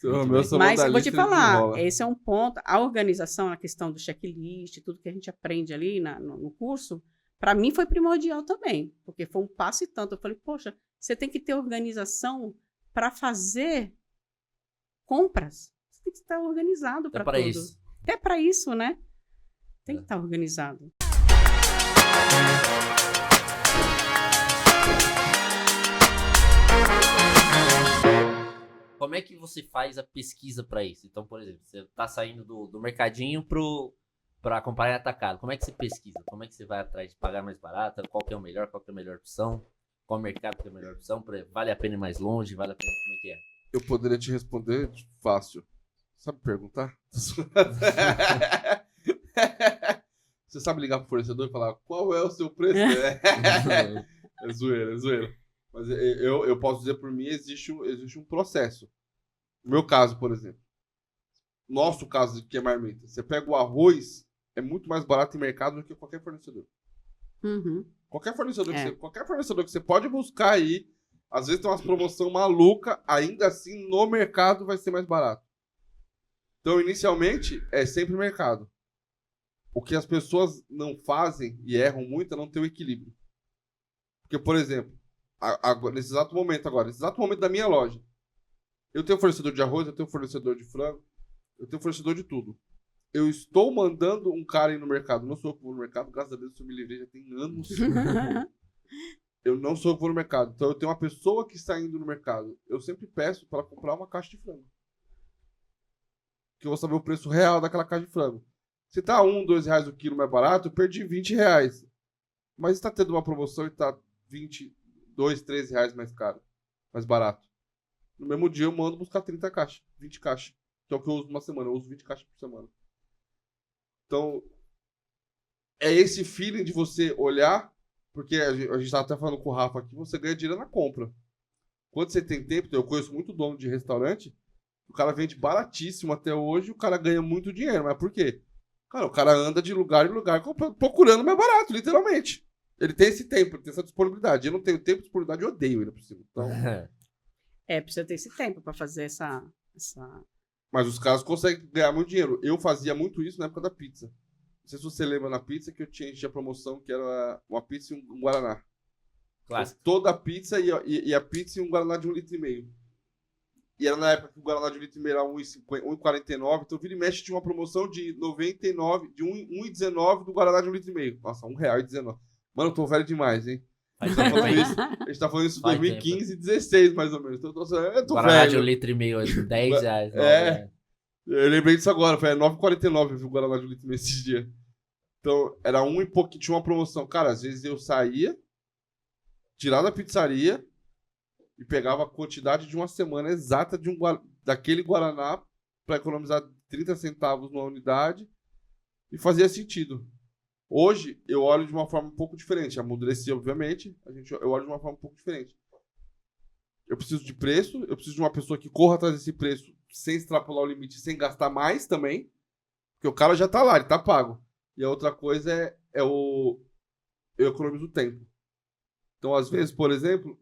Meu sou Mas eu vou modalista, te falar, desenrola. esse é um ponto, a organização, a questão do checklist, tudo que a gente aprende ali no curso, para mim foi primordial também, porque foi um passo e tanto. Eu falei, poxa, você tem que ter organização para fazer compras. Você tem que estar organizado Até para para tudo. isso. Até para isso, né? Tem que estar organizado. Como é que você faz a pesquisa para isso? Então, por exemplo, você tá saindo do mercadinho para comprar em atacado. Como é que você pesquisa? Como é que você vai atrás de pagar mais barato? Qual que é o melhor? Qual que é a melhor opção? Qual mercado que é a melhor opção? Vale a pena ir mais longe? Vale a pena? Como é que é? Eu poderia te responder fácil. Sabe perguntar? Você sabe ligar pro fornecedor e falar qual é o seu preço? É zoeira, é zoeira. Mas eu posso dizer por mim, existe um processo. No meu caso, por exemplo. Nosso caso, que é marmita. Você pega o arroz, é muito mais barato em mercado do que qualquer fornecedor. Uhum. Qualquer fornecedor que você pode buscar aí, às vezes tem umas promoção maluca, ainda assim no mercado vai ser mais barato. Então, inicialmente, é sempre mercado. O que as pessoas não fazem e erram muito é não ter o equilíbrio. Porque, por exemplo, nesse exato momento da minha loja, eu tenho fornecedor de arroz, eu tenho fornecedor de frango, eu tenho fornecedor de tudo. Eu estou mandando um cara ir no mercado. Não sou eu que vou no mercado, graças a Deus eu me livrei já tem anos. Eu não sou eu que vou no mercado. Então eu tenho uma pessoa que está indo no mercado. Eu sempre peço para comprar uma caixa de frango. Que eu vou saber o preço real daquela caixa de frango. Se tá R$1, R$2 o quilo mais barato, eu perdi R$20. Mas está tendo uma promoção e tá R$22, R$13 mais caro. Mais barato. No mesmo dia eu mando buscar 30 caixas, 20 caixas. Que é o que eu uso numa semana. Eu uso 20 caixas por semana. Então, é esse feeling de você olhar, porque a gente estava até falando com o Rafa aqui, você ganha dinheiro na compra. Quando você tem tempo, eu conheço muito dono de restaurante, o cara vende baratíssimo até hoje, o cara ganha muito dinheiro. Mas por quê? Cara, o cara anda de lugar em lugar procurando mais barato, literalmente. Ele tem esse tempo, ele tem essa disponibilidade. Eu não tenho tempo, disponibilidade, eu odeio ele por cima. Então... precisa ter esse tempo para fazer essa... Mas os caras conseguem ganhar muito dinheiro. Eu fazia muito isso na época da pizza. Não sei se você lembra na pizza que eu tinha promoção que era uma pizza e um Guaraná. Clássico. Toda a pizza e a pizza e um Guaraná de 1,5 litro. E era na época que o Guaraná de 1,5 litro era 1,49. Então vira e mexe tinha uma promoção de 99, de 1,19 do Guaraná de 1,5 litro. Nossa, R$1,19. Mano, eu tô velho demais, hein? A gente tá falando isso em 2015 e 2016, mais ou menos. Então, eu tô Guaraná velho. de 1,5 litro, R$10. Eu lembrei disso agora, foi R$9,49 eu vi o Guaraná de 1,5 litro esses dias. Então, era um e pouquinho, tinha uma promoção. Cara, às vezes eu saía, tirava da pizzaria e pegava a quantidade de uma semana exata daquele Guaraná para economizar 30 centavos numa unidade e fazia sentido. Hoje, eu olho de uma forma um pouco diferente. Amadureci, obviamente. Eu olho de uma forma um pouco diferente. Eu preciso de preço. Eu preciso de uma pessoa que corra atrás desse preço sem extrapolar o limite, sem gastar mais também. Porque o cara já tá lá, ele tá pago. E a outra coisa eu economizo tempo. Então, às vezes, por exemplo,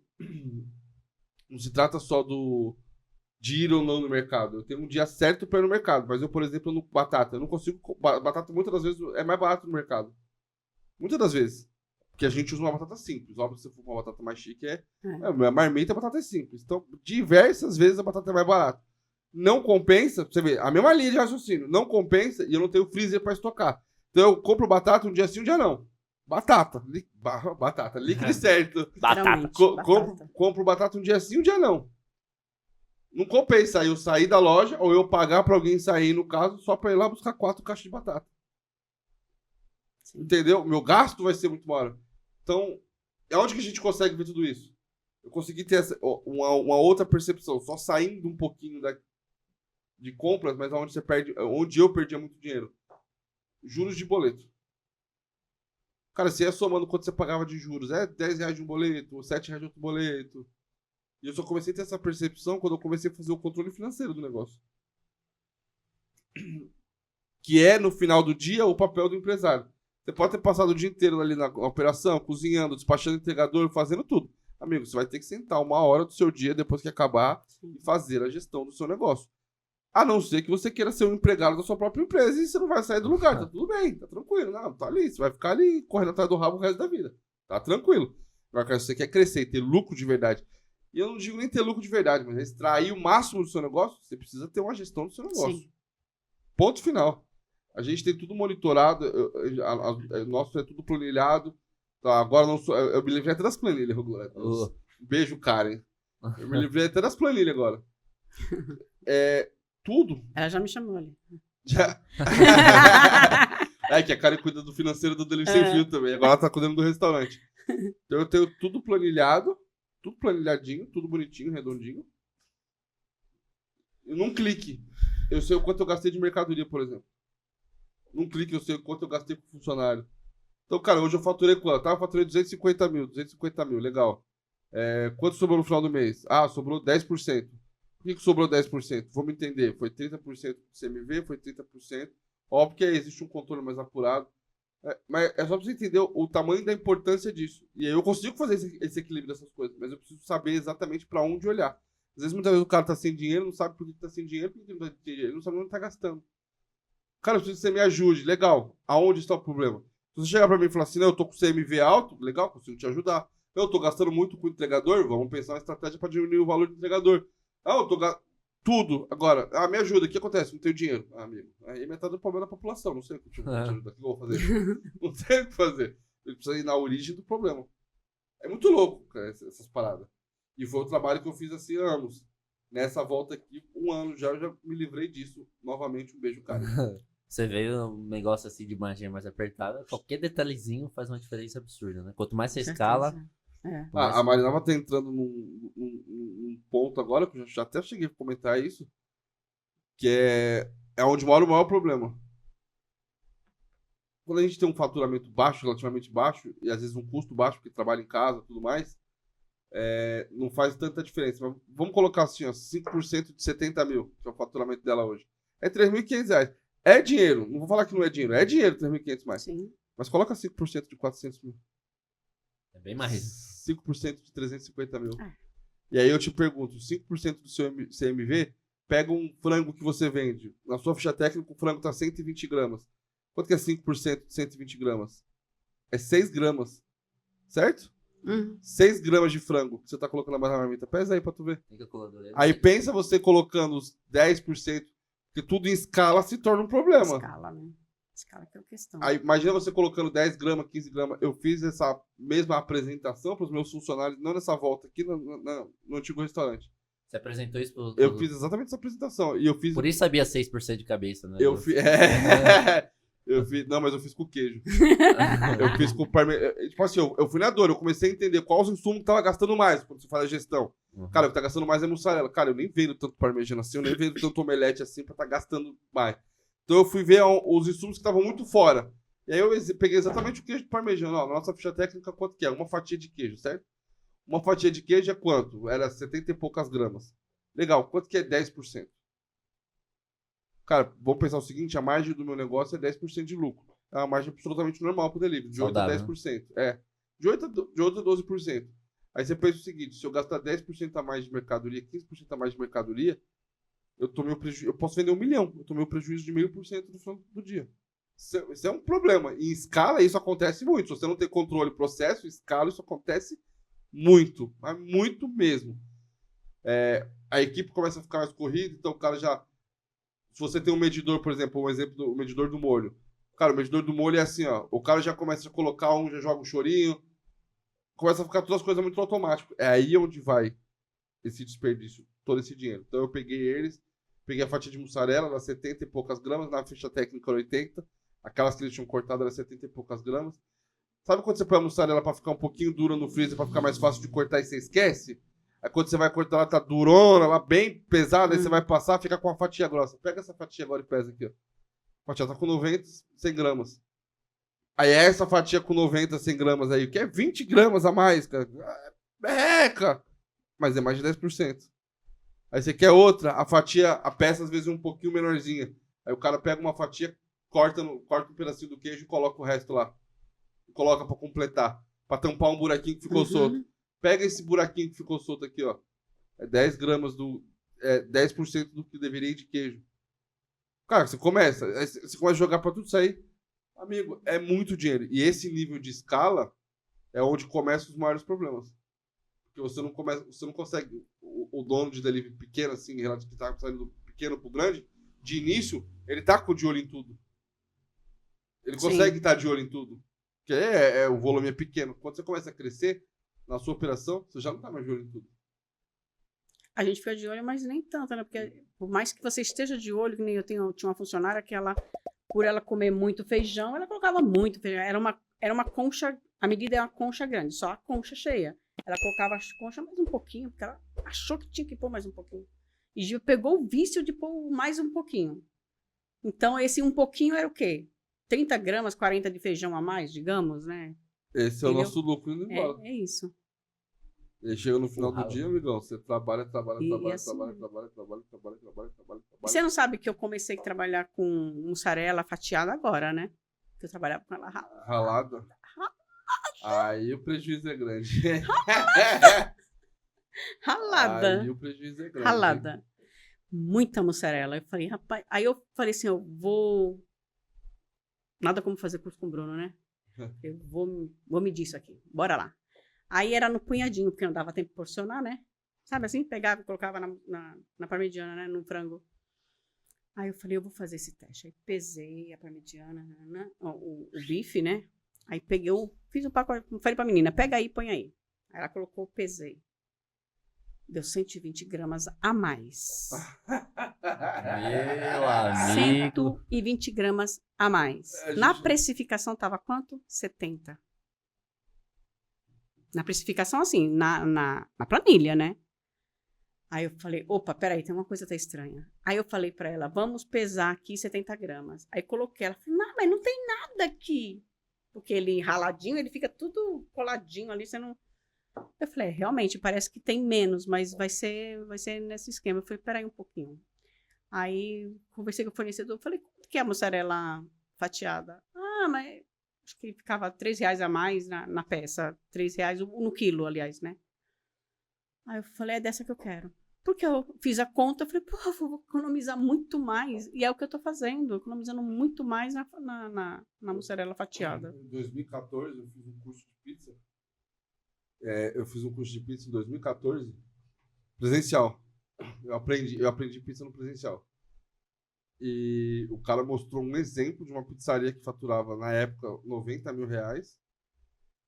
não se trata só de ir ou não no mercado. Eu tenho um dia certo para ir no mercado. Mas eu, por exemplo, batata. Eu não consigo... Batata, muitas das vezes, é mais barato no mercado. Muitas das vezes. Porque a gente usa uma batata simples. Óbvio que se for uma batata mais chique, a marmita, a batata é simples. Então, diversas vezes a batata é mais barata. Não compensa, você vê, a mesma linha de raciocínio. Não compensa e eu não tenho freezer para estocar. Então, eu compro batata um dia sim, um dia não. Batata, líquido certo. Batata. Compro batata um dia sim, um dia não. Não compensa eu sair da loja ou eu pagar para alguém sair, no caso, só para ir lá buscar 4 caixas de batata. Sim. Entendeu? Meu gasto vai ser muito maior. Então, é onde que a gente consegue ver tudo isso? Eu consegui ter uma outra percepção, só saindo um pouquinho de compras, mas onde eu perdia muito dinheiro. Juros de boleto. Cara, você ia somando quanto você pagava de juros. É R$10 de um boleto, R$7 de outro boleto. E eu só comecei a ter essa percepção quando eu comecei a fazer o controle financeiro do negócio. Que é, no final do dia, o papel do empresário. Você pode ter passado o dia inteiro ali na operação, cozinhando, despachando entregador, fazendo tudo. Amigo, você vai ter que sentar uma hora do seu dia, depois que acabar, e fazer a gestão do seu negócio. A não ser que você queira ser um empregado da sua própria empresa e você não vai sair do lugar. Tá tudo bem, tá tranquilo. Não, tá ali. Você vai ficar ali correndo atrás do rabo o resto da vida. Tá tranquilo. Agora, se você quer crescer e ter lucro de verdade, e eu não digo nem ter lucro de verdade, mas extrair o máximo do seu negócio, você precisa ter uma gestão do seu negócio. Sim. Ponto final. A gente tem tudo monitorado, nosso é tudo planilhado. Tá, agora eu me livrei até das planilhas, Glória. Beijo, Karen. Eu me livrei até das planilhas agora. Tudo. Ela já me chamou ali. Já. Que a Karen cuida do financeiro do Delivery Sem Fio também. Agora ela tá cuidando do restaurante. Então eu tenho tudo planilhado, tudo planilhadinho, tudo bonitinho, redondinho. E num clique, eu sei o quanto eu gastei de mercadoria, por exemplo. Num clique, eu sei o quanto eu gastei com funcionário. Então, cara, hoje eu faturei quanto? Eu faturei 250 mil, legal. Quanto sobrou no final do mês? Sobrou 10%. Por que sobrou 10%? Vamos entender. Foi 30% do CMV, foi 30%. Óbvio que existe um controle mais apurado. Mas é só pra você entender o tamanho da importância disso. E aí eu consigo fazer esse equilíbrio dessas coisas, mas eu preciso saber exatamente pra onde olhar. Às vezes, muitas vezes, o cara tá sem dinheiro, não sabe por que tá sem dinheiro, porque ele não tá sem dinheiro, ele não sabe onde tá gastando. Cara, eu preciso que você me ajude. Legal. Aonde está o problema? Se você chegar pra mim e falar assim, não, eu tô com CMV alto, legal, consigo te ajudar. Eu tô gastando muito com o entregador, vamos pensar uma estratégia pra diminuir o valor do entregador. Eu tô gastando tudo. Agora, me ajuda, o que acontece? Não tenho dinheiro. Amigo, aí metade do problema é da população, não sei o que te ajudar, o que eu vou fazer? Não sei o que fazer. Ele precisa ir na origem do problema. É muito louco, cara, essas paradas. E foi o trabalho que eu fiz assim anos. Nessa volta aqui, 1 ano já, eu já me livrei disso. Novamente, um beijo, cara. Você veio um negócio assim de margem mais apertada, qualquer detalhezinho faz uma diferença absurda, né? Quanto mais você escala... A Marinava tá entrando num ponto agora, que eu já até cheguei a comentar isso, que é onde mora o maior problema. Quando a gente tem um faturamento baixo, relativamente baixo, e às vezes um custo baixo, porque trabalha em casa e tudo mais, não faz tanta diferença. Mas vamos colocar assim, 5% de 70 mil, que é o faturamento dela hoje. É R$3.500. É dinheiro, não vou falar que não é dinheiro, é dinheiro 3.500 mais. Sim. Mas coloca 5% de 400 mil. É bem mais. 5% de 350 mil. E aí eu te pergunto, 5% do seu CMV, pega um frango que você vende. Na sua ficha técnica, o frango tá 120 gramas. Quanto que é 5% de 120 gramas? É 6 gramas. Certo? 6 gramas de frango que você tá colocando na marmita. Pesa aí pra tu ver. Aí pensa você colocando os 10%, que tudo em escala se torna um problema. Escala, né? Escala que é a questão. Aí imagina você colocando 10 gramas, 15 gramas. Eu fiz essa mesma apresentação para os meus funcionários, não nessa volta aqui, no antigo restaurante. Você apresentou isso pro... Eu fiz exatamente essa apresentação. E eu fiz... Por isso sabia 6% de cabeça, né? Eu fiz... Não, mas eu fiz com queijo. Eu fiz com parmesão. Tipo assim, eu fui na dor. Eu comecei a entender quais os insumos que tava gastando mais quando você faz a gestão. Cara, o que tá gastando mais é mussarela. Cara, eu nem vendo tanto parmesão assim, eu nem vendo tanto omelete assim pra tá gastando mais. Então eu fui ver os insumos que estavam muito fora. E aí eu peguei exatamente o queijo de parmesão. Na nossa ficha técnica, quanto que é? Uma fatia de queijo, certo? Uma fatia de queijo é quanto? Era 70 e poucas gramas. Legal, quanto que é 10%? Cara, vamos pensar o seguinte, a margem do meu negócio é 10% de lucro. É uma margem absolutamente normal pro delivery, de 8 a 10%. De 8 a 12%. Aí você pensa o seguinte, se eu gastar 10% a mais de mercadoria, 15% a mais de mercadoria, eu posso vender 1 milhão. Eu tomei o prejuízo de 0,5% no final do dia. Isso é um problema. Em escala, isso acontece muito. Se você não tem controle do processo, em escala, isso acontece muito. Mas muito mesmo. A equipe começa a ficar mais corrida, então o cara já... Se você tem um medidor, por exemplo, um exemplo do medidor do molho. Cara, o medidor do molho é assim, ó. O cara já começa a colocar já joga um chorinho. Começa a ficar todas as coisas muito automático. É aí onde vai esse desperdício, todo esse dinheiro. Então eu peguei a fatia de mussarela, era 70 e poucas gramas, na ficha técnica era 80. Aquelas que eles tinham cortado era 70 e poucas gramas. Sabe quando você põe a mussarela pra ficar um pouquinho dura no freezer, pra ficar mais fácil de cortar e você esquece? Aí quando você vai cortar, ela tá durona, ela bem pesada, aí você vai passar, fica com a fatia grossa. Pega essa fatia agora e pesa aqui, ó. A fatia tá com 90, 100 gramas. Aí essa fatia com 90, 100 gramas aí, que é 20 gramas a mais, cara. Cara. Mas é mais de 10%. Aí você quer outra, a peça às vezes é um pouquinho menorzinha. Aí o cara pega uma fatia, corta um pedacinho do queijo e coloca o resto lá. Coloca pra completar, pra tampar um buraquinho que ficou solto. Pega esse buraquinho que ficou solto aqui, ó. É 10 gramas do... 10% do que deveria ir de queijo. Cara, você começa a jogar pra tudo sair. Amigo, é muito dinheiro. E esse nível de escala é onde começam os maiores problemas. Porque você não consegue, o dono de delivery pequeno, assim, relativo que tá saindo do pequeno pro grande, de início, ele tá com de olho em tudo. Ele consegue estar de olho em tudo. Porque o volume é pequeno. Quando você começa a crescer na sua operação, você já não tá mais de olho em tudo. A gente fica de olho, mas nem tanto, né? Porque por mais que você esteja de olho, que nem eu tinha uma funcionária que por ela comer muito feijão, ela colocava muito feijão. Era uma concha, a medida é uma concha grande, só a concha cheia. Ela colocava a concha mais um pouquinho, porque ela achou que tinha que pôr mais um pouquinho. E Gil pegou o vício de pôr mais um pouquinho. Então, esse um pouquinho era o quê? 30 gramas, 40 de feijão a mais, digamos, né? Esse é o nosso lucro indo embora. É isso. E chega no final do dia, amigão, você trabalha. E você não sabe que eu comecei a trabalhar com mussarela fatiada agora, né? Que eu trabalhava com ela ralada. Aí o prejuízo é grande. Ralada. Aí o prejuízo é grande. Ralada. Muita mussarela. Eu falei, rapaz... Aí eu falei assim, eu vou... Nada como fazer curso com o Bruno, né? Eu vou medir isso aqui. Bora lá. Aí era no punhadinho, porque não dava tempo de porcionar, né? Sabe assim? Pegava e colocava na parmegiana, né? No frango. Aí eu falei, eu vou fazer esse teste. Aí pesei a parmegiana, o bife, né? Aí peguei, fiz um pacote, falei pra menina, pega aí, põe aí. Aí ela colocou, pesei. Deu 120 gramas a mais. Meu amigo. 120 gramas a mais. Na precificação tava quanto? 70. Na precificação, assim, na planilha, né? Aí eu falei, opa, peraí, tem uma coisa que tá estranha. Aí eu falei pra ela, vamos pesar aqui 70 gramas. Aí coloquei, ela falou, não, mas não tem nada aqui. Porque ele raladinho, ele fica tudo coladinho ali, você não... Eu falei, realmente, parece que tem menos, mas vai ser nesse esquema. Eu falei, peraí um pouquinho. Aí conversei com o fornecedor, falei, quanto que é a mussarela fatiada? Ah, mas... Acho que ficava R$3 a mais na peça. R$3 no quilo, aliás, né? Aí eu falei, é dessa que eu quero. Porque eu fiz a conta, eu falei, pô, eu vou economizar muito mais. E é o que eu tô fazendo, economizando muito mais na mussarela fatiada. Em 2014, eu fiz um curso de pizza. Eu fiz um curso de pizza em 2014, presencial. Eu aprendi pizza no presencial. E o cara mostrou um exemplo de uma pizzaria que faturava, na época, R$90 mil.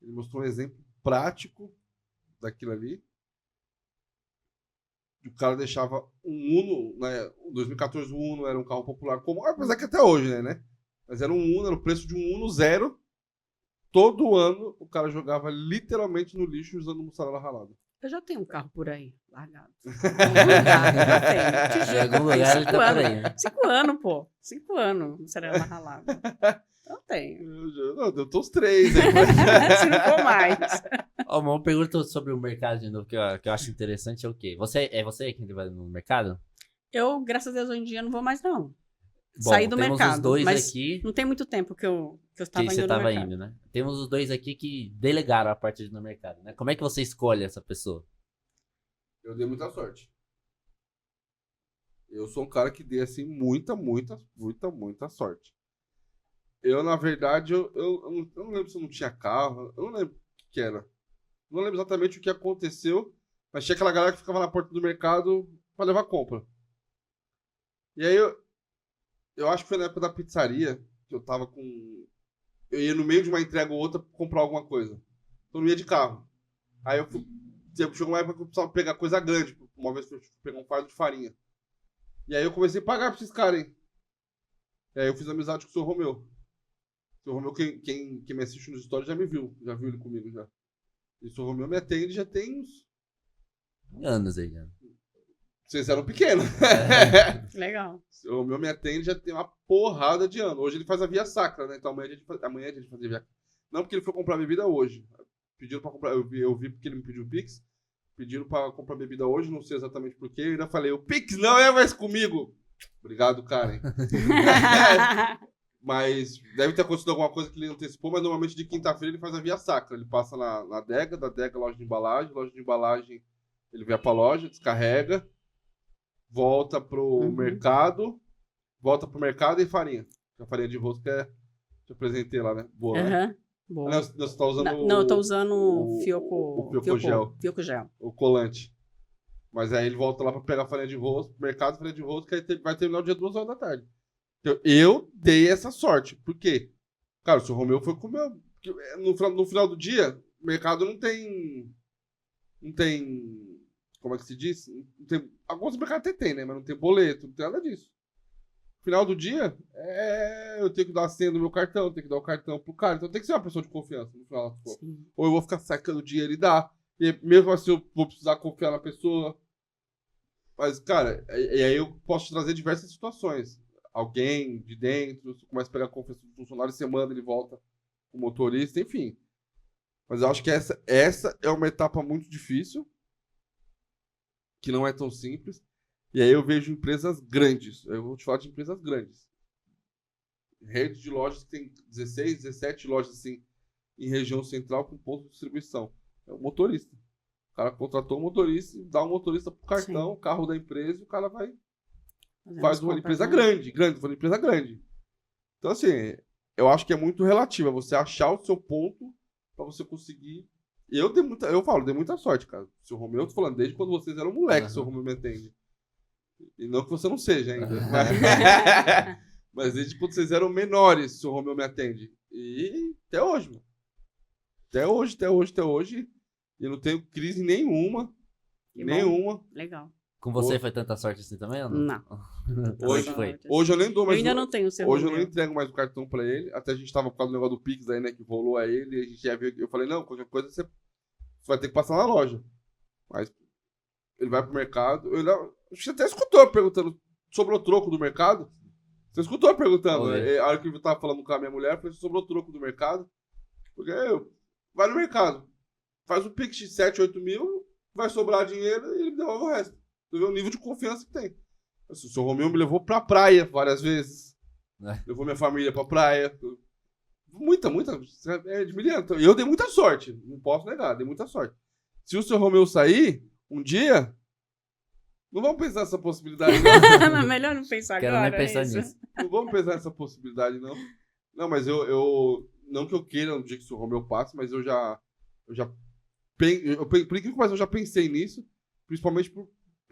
Ele mostrou um exemplo prático daquilo ali. O cara deixava um Uno, né? Em 2014 o Uno era um carro popular comum, apesar que até hoje, né? Mas era um Uno, era o preço de um Uno zero. Todo ano o cara jogava literalmente no lixo usando mussarela ralada. Eu já tenho um carro por aí, largado. Em algum lugar ele tá por aí, né? 5 anos, pô. 5 anos, mussarela ralada. Eu tenho. Eu tô os 3 aí. Se não for mais. Uma pergunta sobre o mercado de novo que eu acho interessante é o quê? É você quem trabalha no mercado? Eu, graças a Deus, hoje em dia não vou mais, não. Bom, saí do mercado. Os dois mas aqui, não tem muito tempo que eu estava indo você no estava mercado. indo, né? Temos os dois aqui que delegaram a parte no mercado, né? Como é que você escolhe essa pessoa? Eu dei muita sorte. Eu sou um cara que dei, assim, muita sorte. Eu, na verdade, eu não lembro se eu não tinha carro, eu não lembro o que era. Não lembro exatamente o que aconteceu, mas tinha aquela galera que ficava na porta do mercado pra levar compra. E aí eu acho que foi na época da pizzaria que eu tava com... Eu ia no meio de uma entrega ou outra comprar alguma coisa. Então eu não ia de carro. Aí chegou uma época que eu precisava pegar coisa grande. Uma vez eu fui pegar um fardo de farinha. E aí eu comecei a pagar pra esses caras, hein? E aí eu fiz amizade com o seu Romeu. O seu Romeu, quem me assiste nos stories já me viu. Já viu ele comigo, já. E o seu Romeu me atende já tem uns... anos aí, né? Vocês eram pequenos. Legal. O seu Romeu me atende já tem uma porrada de ano. Hoje ele faz a via sacra, né? Então amanhã a gente faz a via... Não porque ele foi comprar bebida hoje. Pediram pra comprar... Eu vi porque ele me pediu o Pix. Pediram pra comprar bebida hoje, não sei exatamente porquê. Eu ainda falei, o Pix não é mais comigo. Obrigado, Karen. Mas deve ter acontecido alguma coisa que ele antecipou, mas normalmente de quinta-feira ele faz a via sacra. Ele passa na adega, da adega loja de embalagem ele vem pra loja, descarrega, volta pro mercado e farinha. A farinha de rosca te apresentei lá, né? Boa, né? Aham. Boa. Não, você tá usando Não, eu tô usando o Fioco gel. Fioco Gel. O colante. Mas aí ele volta lá pra pegar a farinha de rosca, mercado, farinha de rosca, aí vai terminar o dia 2 horas da tarde. Eu dei essa sorte. Por quê? Cara, o seu Romeu foi com o meu... No final do dia, o mercado não tem... Como é que se diz? Não tem, alguns mercados até tem, né? Mas não tem boleto, não tem nada disso. No final do dia, eu tenho que dar a senha do meu cartão, tenho que dar o cartão pro cara. Então tem que ser uma pessoa de confiança no final. Ou eu vou ficar sacando dinheiro e dar. E mesmo assim eu vou precisar confiar na pessoa. Mas, cara, e aí eu posso te trazer diversas situações. Alguém de dentro, você começa a pegar a confiança do funcionário, você manda, ele volta o motorista, enfim. Mas eu acho que essa é uma etapa muito difícil, que não é tão simples. E aí eu vejo empresas grandes. Eu vou te falar de empresas grandes. Rede de lojas que tem 16, 17 lojas assim, em região central com ponto de distribuição. É o motorista. O cara contratou um motorista e dá um motorista pro cartão, o carro da empresa, e o cara vai... Faz uma empresa grande, foi uma empresa grande. Então, assim, eu acho que é muito relativo. É você achar o seu ponto pra você conseguir. Eu dei muita sorte, cara. Seu Romeu, eu tô falando, desde quando vocês eram moleques, seu Romeu me atende. E não que você não seja ainda. Mas desde quando vocês eram menores, seu Romeu me atende. E até hoje, mano. Até hoje. E não tenho crise nenhuma. Que nenhuma. Bom. Legal. Com você foi tanta sorte assim também ou não? Não. Hoje eu nem dou mais. Eu ainda não tenho o seu Hoje eu não entrego mais o cartão pra ele. Até a gente tava por causa do negócio do Pix aí, né? Que rolou a ele. E a gente ia ver. Eu falei, não, qualquer coisa você vai ter que passar na loja. Mas ele vai pro mercado. Você até escutou perguntando sobre o troco do mercado. Você escutou perguntando. A hora que eu tava falando com a minha mulher, eu falei sobre o troco do mercado. Porque vai no mercado, faz um Pix de 7, 8 mil, vai sobrar dinheiro e ele me devolve o resto. Tu vê o nível de confiança que tem. O seu Romeu me levou pra praia várias vezes. Levou minha família pra praia. Muita. É admirando. E eu dei muita sorte. Não posso negar, dei muita sorte. Se o seu Romeu sair, um dia, não vamos pensar nessa possibilidade, não. Melhor não pensar Quero agora. nem pensar nisso. Não vamos pensar nessa possibilidade, não. Não, mas eu não que eu queira no dia que o seu Romeu passe, mas eu já por incrível que pareça, eu já pensei nisso, principalmente pro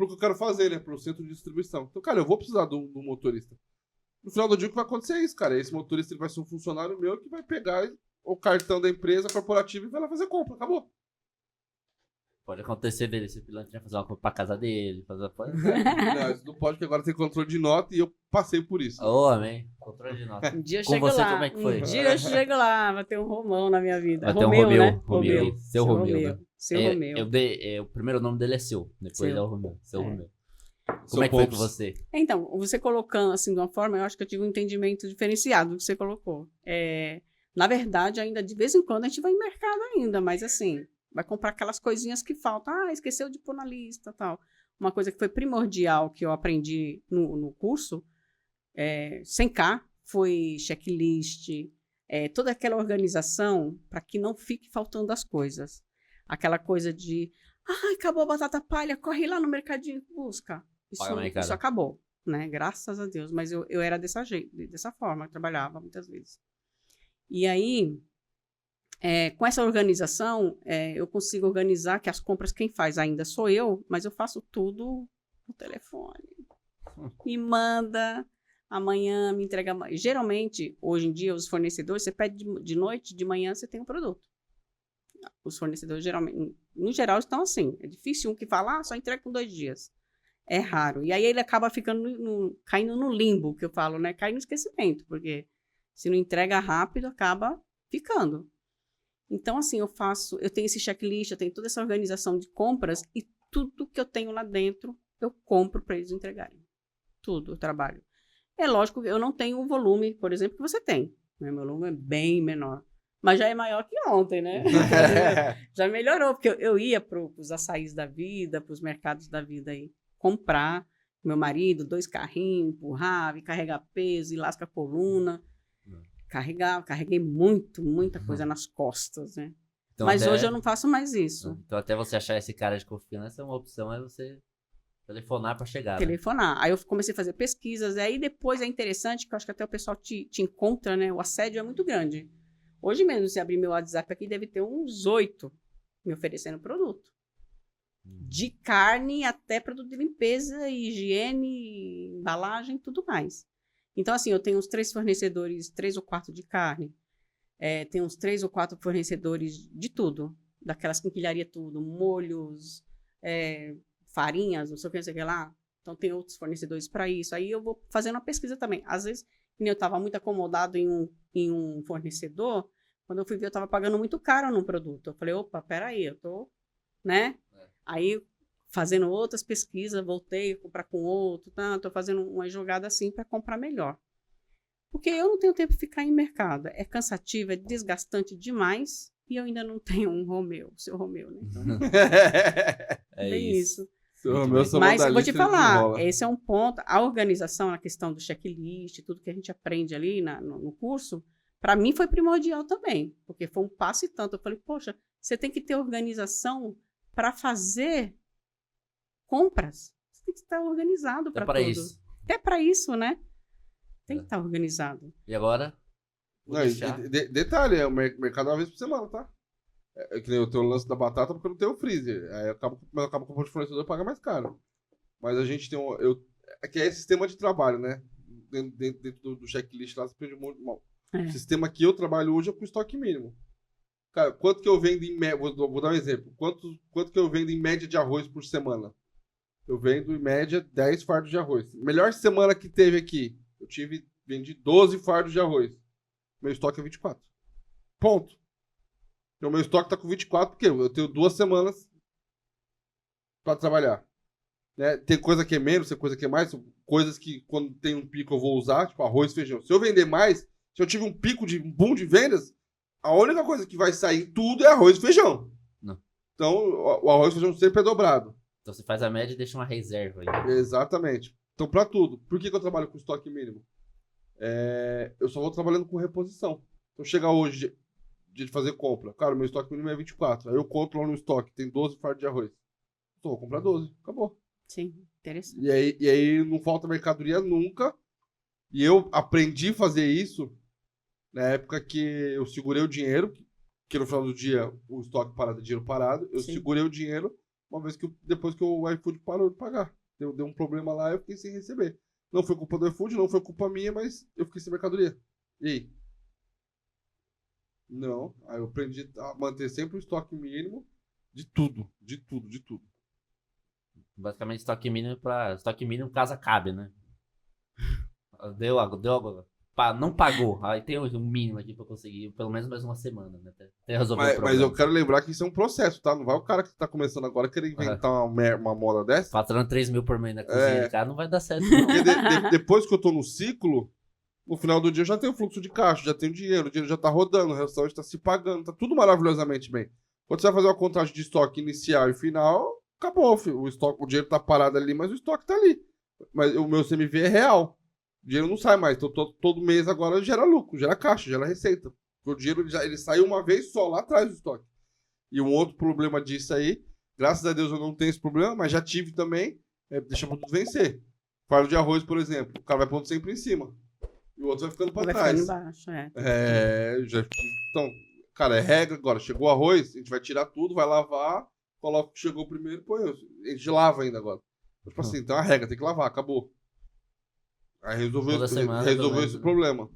que eu quero fazer, né? Pro centro de distribuição. Então, cara, eu vou precisar do motorista. No final do dia, o que vai acontecer é isso, cara. Esse motorista ele vai ser um funcionário meu que vai pegar o cartão da empresa corporativa e vai lá fazer compra. Acabou. Pode acontecer dele, esse pilantra fazer uma compra pra casa dele, Não, isso não pode, porque agora tem controle de nota e eu passei por isso. Ô, amém. Controle de nota. Um dia eu Com chego você, lá. como é que foi? Um dia eu chego lá, vai ter um Romão na minha vida. Vai ter um Romeu, Romeu, né? Romeu. Seu Romeu, né? Seu Romeu. O primeiro nome dele é seu, depois ele é o Romeu. Seu Romeu. Como Seu é que foi com Popes. você? Então, você colocando assim de uma forma, eu acho que eu tive um entendimento diferenciado do que você colocou. Na verdade, ainda de vez em quando a gente vai em mercado ainda, mas assim, vai comprar aquelas coisinhas que faltam. Ah, esqueceu de pôr na lista, tal. Uma coisa que foi primordial que eu aprendi no curso, sem cá, foi checklist, toda aquela organização para que não fique faltando as coisas. Aquela coisa de, acabou a batata palha, corre lá no mercadinho e busca. Isso acabou, né? Graças a Deus. Mas eu era dessa forma, eu trabalhava muitas vezes. E aí, com essa organização, eu consigo organizar que as compras quem faz ainda sou eu, mas eu faço tudo no telefone. Me manda, amanhã me entrega. Geralmente, hoje em dia, os fornecedores, você pede de noite, de manhã você tem o produto. Os fornecedores, geralmente, no geral, estão assim. É difícil um que fala, só entrega com 2 dias. É raro. E aí ele acaba ficando caindo no limbo, que eu falo, né? Cai no esquecimento, porque se não entrega rápido, acaba ficando. Então, assim, eu tenho esse checklist, eu tenho toda essa organização de compras e tudo que eu tenho lá dentro, eu compro para eles entregarem. Tudo, eu trabalho. É lógico que eu não tenho o volume, por exemplo, que você tem. Meu volume é bem menor. Mas já é maior que ontem, né? Já melhorou, porque eu ia para os açaís da vida, para os mercados da vida aí, comprar. Meu marido, 2 carrinhos, empurrava, e carregar peso, e lasca a coluna. Carreguei muita coisa nas costas, né? Então, mas hoje eu não faço mais isso. Então até você achar esse cara de confiança, uma opção é você Telefonar pra chegar, né? Telefonar. Aí eu comecei a fazer pesquisas, aí depois é interessante, que eu acho que até o pessoal te encontra, né? O assédio é muito grande. Hoje mesmo, se abrir meu WhatsApp aqui, deve ter uns 8 me oferecendo produto. De carne até produto de limpeza, higiene, embalagem, tudo mais. Então, assim, eu tenho uns 3 fornecedores, 3 ou 4 de carne. Tem uns 3 ou 4 fornecedores de tudo. Daquelas quinquilharia tudo, molhos, farinhas, não sei o que lá. Então, tem outros fornecedores para isso. Aí eu vou fazendo uma pesquisa também. Às vezes, eu estava muito acomodado em um fornecedor, quando eu fui ver, eu estava pagando muito caro num produto. Eu falei, opa, peraí, eu tô, né? Aí, fazendo outras pesquisas, voltei a comprar com outro, tá? Tô fazendo uma jogada assim para comprar melhor. Porque eu não tenho tempo de ficar em mercado. É cansativo, é desgastante demais. E eu ainda não tenho um Romeu, seu Romeu, né? Então, É bem isso. Mas eu vou te falar, esse é um ponto. A organização na questão do checklist, tudo que a gente aprende ali no curso, para mim foi primordial também. Porque foi um passo e tanto. Eu falei, poxa, você tem que ter organização para fazer compras. Você tem que estar organizado para tudo. Isso. Até para isso, né? Tem que estar organizado. E agora? Detalhe, o mercado é uma vez por semana, tá? Que nem eu tenho o lance da batata porque eu não tenho freezer. Aí eu acabo com o fornecedor e paga mais caro. Mas a gente tem que é sistema de trabalho, né? Dentro do checklist lá, você perde muito mal. O sistema que eu trabalho hoje é com estoque mínimo. Cara, quanto que eu vendo em média? Vou dar um exemplo. Quanto que eu vendo em média de arroz por semana? Eu vendo em média 10 fardos de arroz. Melhor semana que teve aqui, vendi 12 fardos de arroz. Meu estoque é 24. Ponto. Então, meu estoque tá com 24 porque eu tenho 2 semanas para trabalhar. Né? Tem coisa que é menos, tem coisa que é mais. Coisas que quando tem um pico eu vou usar, tipo arroz e feijão. Se eu vender mais, se eu tive um boom de vendas, a única coisa que vai sair tudo é arroz e feijão. Não. Então, o arroz e feijão sempre é dobrado. Então você faz a média e deixa uma reserva aí. Exatamente. Então, para tudo. Por que eu trabalho com estoque mínimo? Eu só vou trabalhando com reposição. Então, chega hoje de fazer compra. Cara, meu estoque mínimo é 24. Aí eu conto lá no estoque, tem 12 fardos de arroz. Então, vou comprar 12. Acabou. Sim, interessante. E aí não falta mercadoria nunca. E eu aprendi a fazer isso na época que eu segurei o dinheiro, que no final do dia o estoque parado é dinheiro parado. Eu segurei o dinheiro uma vez depois que o iFood parou de pagar. Deu um problema lá, eu fiquei sem receber. Não foi culpa do iFood, não foi culpa minha, mas eu fiquei sem mercadoria. E aí? Não. Aí eu aprendi a manter sempre o estoque mínimo de tudo. Basicamente, estoque mínimo caso acabe, né? Deu água. Não pagou. Aí tem um mínimo aqui pra conseguir pelo menos mais uma semana, né? Até resolver o problema. Mas eu quero lembrar que isso é um processo, tá? Não vai o cara que tá começando agora querer inventar uma moda dessa. Faturando 3 mil por mês na cozinha, cara, não vai dar certo, não. Porque depois que eu tô no ciclo, no final do dia eu já tenho fluxo de caixa, já tenho dinheiro, o dinheiro já tá rodando, o restaurante tá se pagando, tá tudo maravilhosamente bem. Quando você vai fazer uma contagem de estoque inicial e final, acabou, filho. O dinheiro tá parado ali, mas o estoque tá ali. Mas o meu CMV é real. O dinheiro não sai mais. Então, todo mês agora gera lucro, gera caixa, gera receita. O dinheiro ele saiu uma vez só lá atrás do estoque. E um outro problema disso aí, graças a Deus eu não tenho esse problema, mas já tive também, deixa produto vencer. Fardo de arroz, por exemplo, o cara vai pondo sempre em cima. E o outro vai ficando para trás. Vai ficando embaixo, Então, cara, é regra agora. Chegou o arroz, a gente vai tirar tudo, vai lavar, coloca o que chegou primeiro, põe. A gente lava ainda agora. Tipo assim, então a regra, tem que lavar, acabou. Aí resolveu esse problema.